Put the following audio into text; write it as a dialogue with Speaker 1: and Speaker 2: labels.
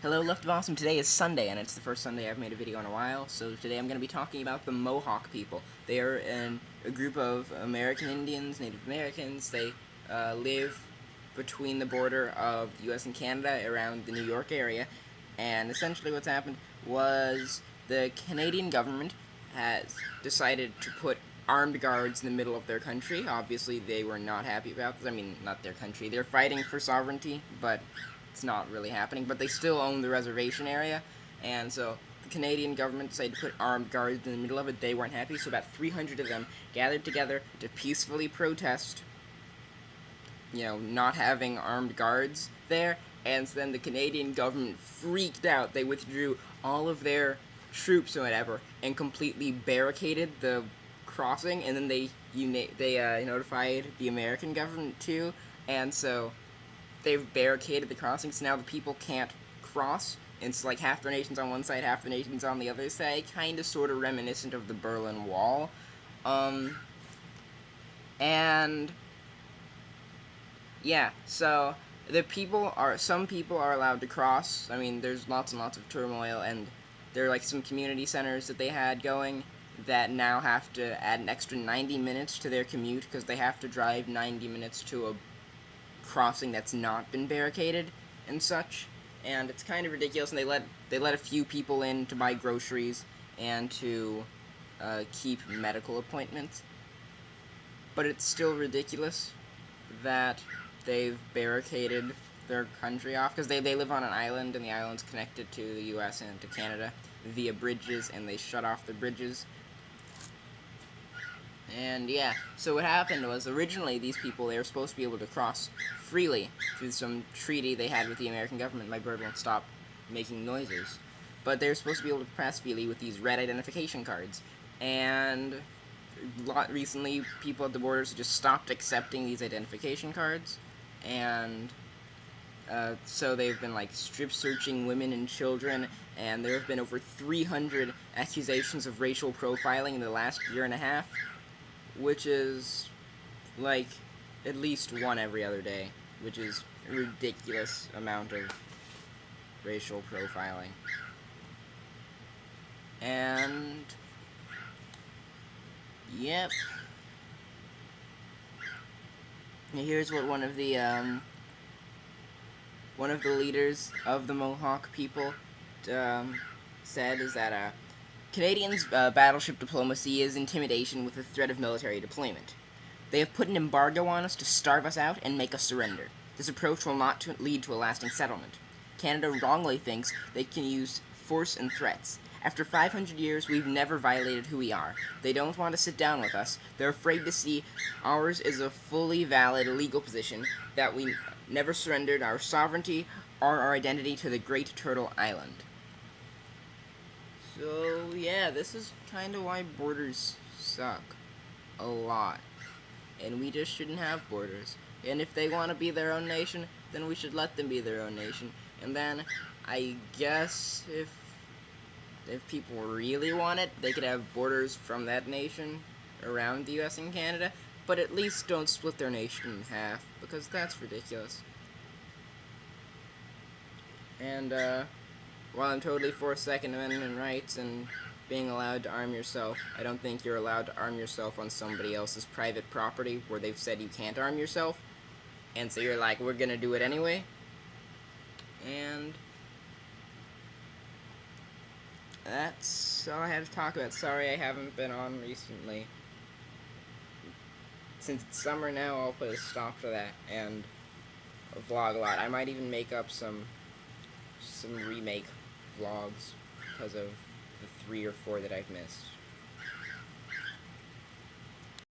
Speaker 1: Hello, Left of Awesome. Today is Sunday, and it's the first Sunday I've made a video in a while, so today I'm going to be talking about the Mohawk people. They are a group of American Indians, Native Americans. They live between the border of the U.S. and Canada around the New York area, and essentially what's happened was the Canadian government has decided to put armed guards in the middle of their country. Obviously, they were not happy about this. I mean, not their country. They're fighting for sovereignty, but it's not really happening, but they still own the reservation area, and so the Canadian government decided to put armed guards in the middle of it. They weren't happy, so about 300 of them gathered together to peacefully protest, not having armed guards there, and so then the Canadian government freaked out. They withdrew all of their troops or whatever, and completely barricaded the crossing, and then they notified the American government too, and so they've barricaded the crossings. Now the people can't cross. It's like half their nation's on one side, half the nation's on the other side, kind of sort of reminiscent of the Berlin Wall. And yeah, so some people are allowed to cross. I mean, there's lots and lots of turmoil, and there are like some community centers that they had going that now have to add an extra 90 minutes to their commute because they have to drive 90 minutes to a crossing that's not been barricaded and such, and it's kind of ridiculous. And they let a few people in to buy groceries and to keep medical appointments, but it's still ridiculous that they've barricaded their country off because they live on an island, and the island's connected to the U.S. and to Canada via bridges, and they shut off the bridges. And yeah, so what happened was, originally these people, they were supposed to be able to cross freely through some treaty they had with the American government. My bird won't stop making noises. But they were supposed to be able to pass freely with these red identification cards. And recently, people at the borders just stopped accepting these identification cards. And so they've been like strip searching women and children, and there have been over 300 accusations of racial profiling in the last year and a half, which is like at least one every other day, which is a ridiculous amount of racial profiling. And yep, here's what one of the leaders of the Mohawk people said, is that Canadians' battleship diplomacy is intimidation with the threat of military deployment. They have put an embargo on us to starve us out and make us surrender. This approach will not lead to a lasting settlement. Canada wrongly thinks they can use force and threats. After 500 years, we've never violated who we are. They don't want to sit down with us. They're afraid to see ours is a fully valid legal position, that we never surrendered our sovereignty or our identity to the Great Turtle Island. So yeah, this is kind of why borders suck a lot, and we just shouldn't have borders. And if they want to be their own nation, then we should let them be their own nation. And then I guess if people really want it, they could have borders from that nation around the U.S. and Canada, but at least don't split their nation in half, because that's ridiculous. And while I'm totally for Second Amendment rights and being allowed to arm yourself, I don't think you're allowed to arm yourself on somebody else's private property where they've said you can't arm yourself, and so you're like, we're gonna do it anyway. And that's all I have to talk about. Sorry I haven't been on recently. Since it's summer now, I'll put a stop to that and vlog a lot. I might even make up some remake vlogs because of the 3 or 4 that I've missed.